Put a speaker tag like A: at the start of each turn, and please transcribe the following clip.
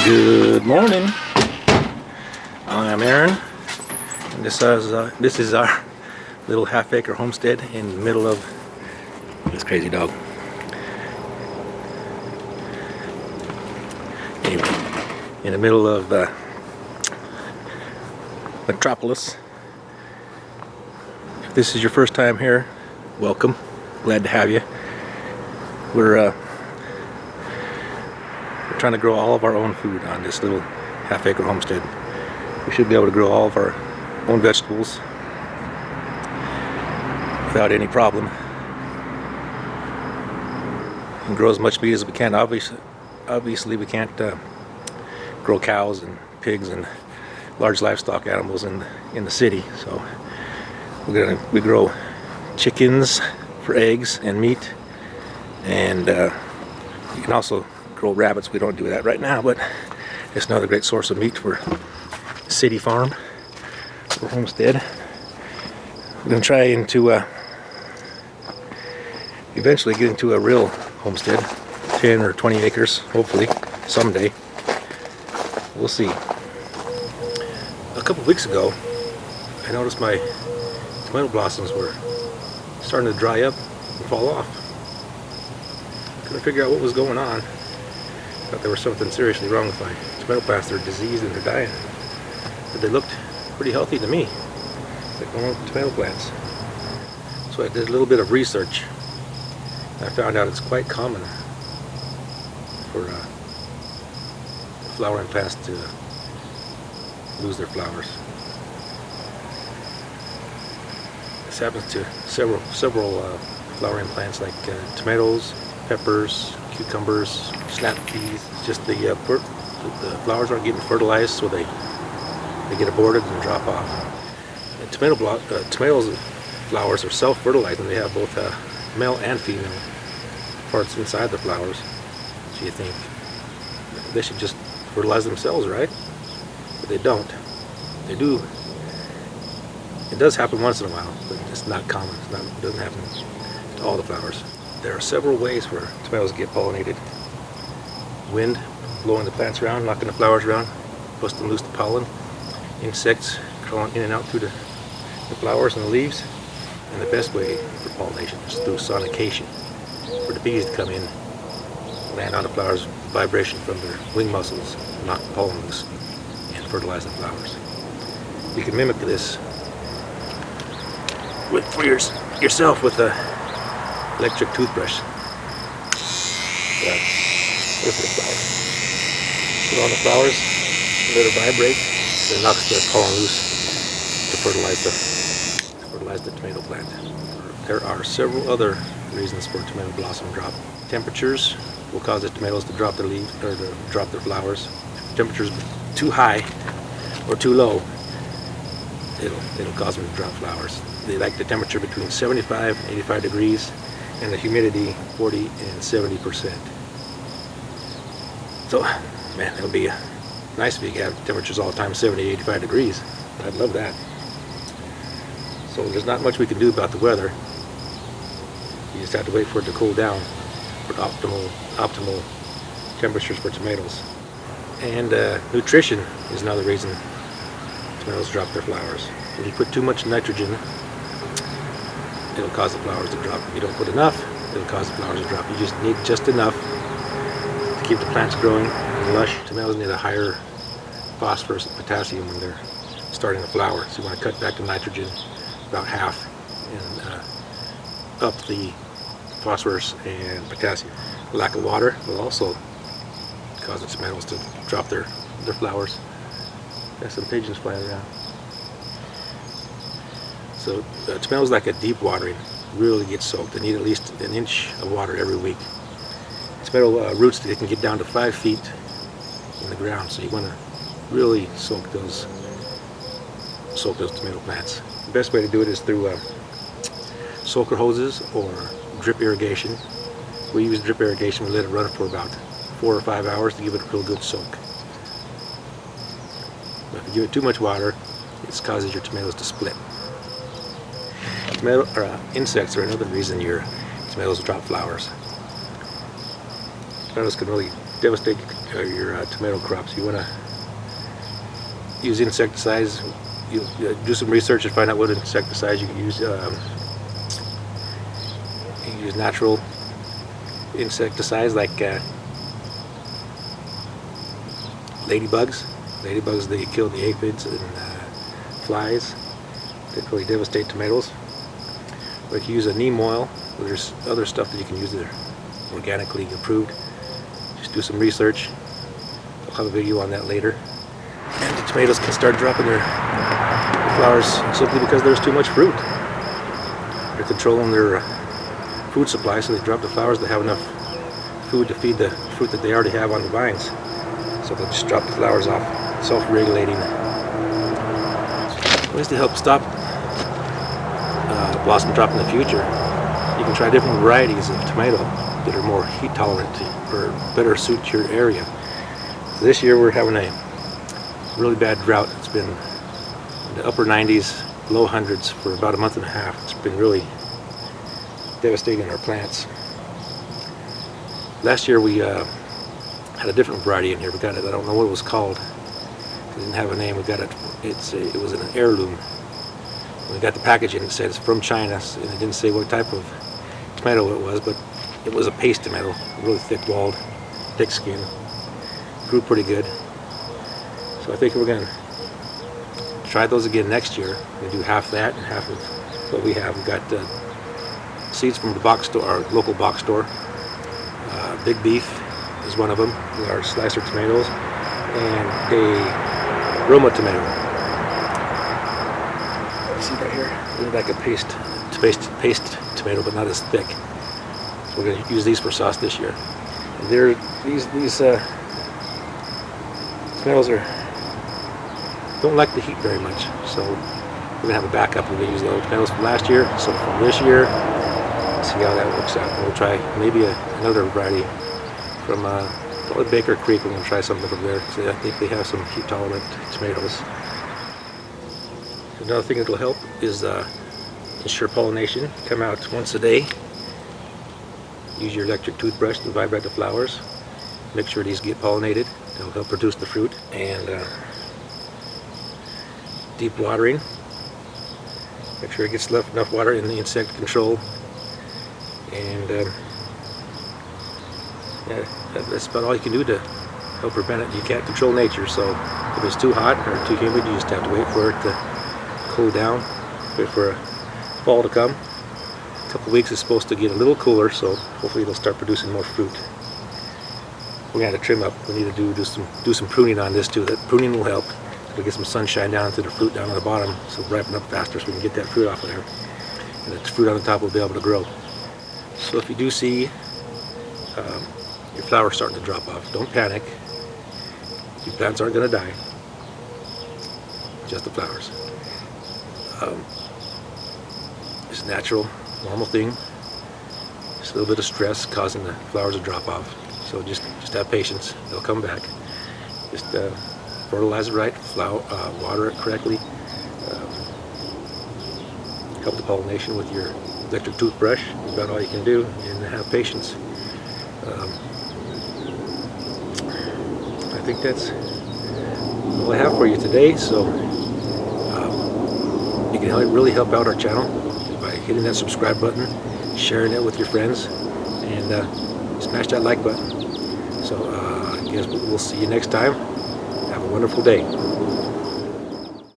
A: Good morning. I'm Aaron, and this is our little half-acre homestead in the middle of this crazy dog. Anyway, in the middle of Metropolis. If this is your first time here, welcome. Glad to have you. We're trying to grow all of our own food on this little half-acre homestead. We should be able to grow all of our own vegetables without any problem, and grow as much meat as we can. Obviously we can't grow cows and pigs and large livestock animals in the city, so we grow chickens for eggs and meat, and you can also grow rabbits. We don't do that right now, but it's another great source of meat for city farm or homestead. We're going to try to eventually get into a real homestead, 10 or 20 acres, hopefully someday. We'll see. A couple weeks ago, I noticed my tomato blossoms were starting to dry up and fall off. Couldn't figure out what was going on. Thought there was something seriously wrong with my tomato plants. They're diseased and they're dying. But they looked pretty healthy to me, like normal tomato plants. So I did a little bit of research. I found out it's quite common for flowering plants to lose their flowers. This happens to several flowering plants like tomatoes, peppers, cucumbers, snap peas. It's just the flowers aren't getting fertilized, so they get aborted and drop off. And tomatoes flowers are self-fertilizing. They have both male and female parts inside the flowers. So you think they should just fertilize themselves, right? But they don't. They do. It does happen once in a while, but it's not common. It doesn't happen to all the flowers. There are several ways for tomatoes to get pollinated. Wind blowing the plants around, knocking the flowers around, busting loose the pollen. Insects crawling in and out through the flowers and the leaves. And the best way for pollination is through sonication, for the bees to come in, land on the flowers, vibration from their wing muscles, knock the pollen loose, and fertilize the flowers. You can mimic this for yourself with a electric toothbrush. There's the flowers. Put on the flowers, let it vibrate, and it knocks the pollen loose to fertilize the tomato plant. There are several other reasons for tomato blossom drop. Temperatures will cause the tomatoes to drop their leaves or to drop their flowers. If temperatures too high or too low, it'll cause them to drop flowers. They like the temperature between 75 and 85 degrees and the humidity 40 and 70%. So, man, it'll be nice if you have temperatures all the time 70, 85 degrees. I'd love that. So there's not much we can do about the weather. You just have to wait for it to cool down for optimal temperatures for tomatoes. And nutrition is another reason tomatoes drop their flowers. If you put too much nitrogen, it'll cause the flowers to drop. If you don't put enough, it'll cause the flowers to drop. You just need just enough to keep the plants growing and lush. Tomatoes need a higher phosphorus and potassium when they're starting to flower. So you want to cut back the nitrogen about half and up the phosphorus and potassium. Lack of water will also cause the tomatoes to drop their flowers. Got some pigeons flying around. So tomatoes like a deep watering really get soaked. They need at least an inch of water every week. Tomato roots, they can get down to 5 feet in the ground, so you want to really soak those tomato plants. The best way to do it is through soaker hoses or drip irrigation. We use drip irrigation. We let it run for about 4 or 5 hours to give it a real good soak. But if you give it too much water, it causes your tomatoes to split. Insects are another reason your tomatoes drop flowers. Tomatoes can really devastate your tomato crops. You want to use insecticides. You do some research and find out what insecticides you can use. You can use natural insecticides like ladybugs. Ladybugs, they kill the aphids and flies that really devastate tomatoes. Or you can use a neem oil. There's other stuff that you can use that are organically approved. Just do some research. I'll have a video on that later. And the tomatoes can start dropping their flowers simply because there's too much fruit. They're controlling their food supply, so they drop the flowers to have enough food to feed the fruit that they already have on the vines. So they'll just drop the flowers off, self-regulating. Ways to help stop blossom drop in the future. You can try different varieties of tomato that are more heat tolerant or better suit your area. So this year we're having a really bad drought. It's been in the upper 90s, low hundreds for about a month and a half. It's been really devastating our plants. Last year we had a different variety in here. We got it. I don't know what it was called. It didn't have a name. We got it. It was an heirloom. We got the packaging. It said it's from China, and it didn't say what type of tomato it was, but it was a paste tomato, really thick-walled, thick-skinned. Grew pretty good. So I think we're going to try those again next year. We're going to do half that and half of what we have. We've got seeds from the box store, our local box store. Big Beef is one of them. Our slicer tomatoes and a Roma tomato. You see right here, they're like a paste tomato, but not as thick. So we're going to use these for sauce this year. And these tomatoes don't like the heat very much, so we're going to have a backup. We're going to use the old tomatoes from last year, some from this year. See how that works out. We'll try maybe another variety from probably Baker Creek. We're going to try something from there because I think they have some heat tolerant tomatoes. Another thing that will help is ensure pollination. Come out once a day. Use your electric toothbrush to vibrate the flowers. Make sure these get pollinated. They'll help produce the fruit. And deep watering. Make sure it gets enough water in the insect control. And yeah, that's about all you can do to help prevent it. You can't control nature, so if it's too hot or too humid, you just have to wait for it to cool down, wait for fall to come. A couple weeks is supposed to get a little cooler, so hopefully it'll start producing more fruit. We're going to trim up. We need to do some pruning on this too. That pruning will help. It'll get some sunshine down into the fruit down on the bottom, so it'll ripen up faster so we can get that fruit off of there. And the fruit on the top will be able to grow. So if you do see your flowers starting to drop off, don't panic. Your plants aren't going to die. Just the flowers. It's a natural, normal thing. Just a little bit of stress causing the flowers to drop off. So just have patience. They'll come back. Just fertilize it right, water it correctly. Help the pollination with your electric toothbrush. That's about all you can do, and have patience. I think that's all I have for you today. So you can really help out our channel by hitting that subscribe button, sharing it with your friends, and smash that like button. So I guess we'll see you next time. Have a wonderful day.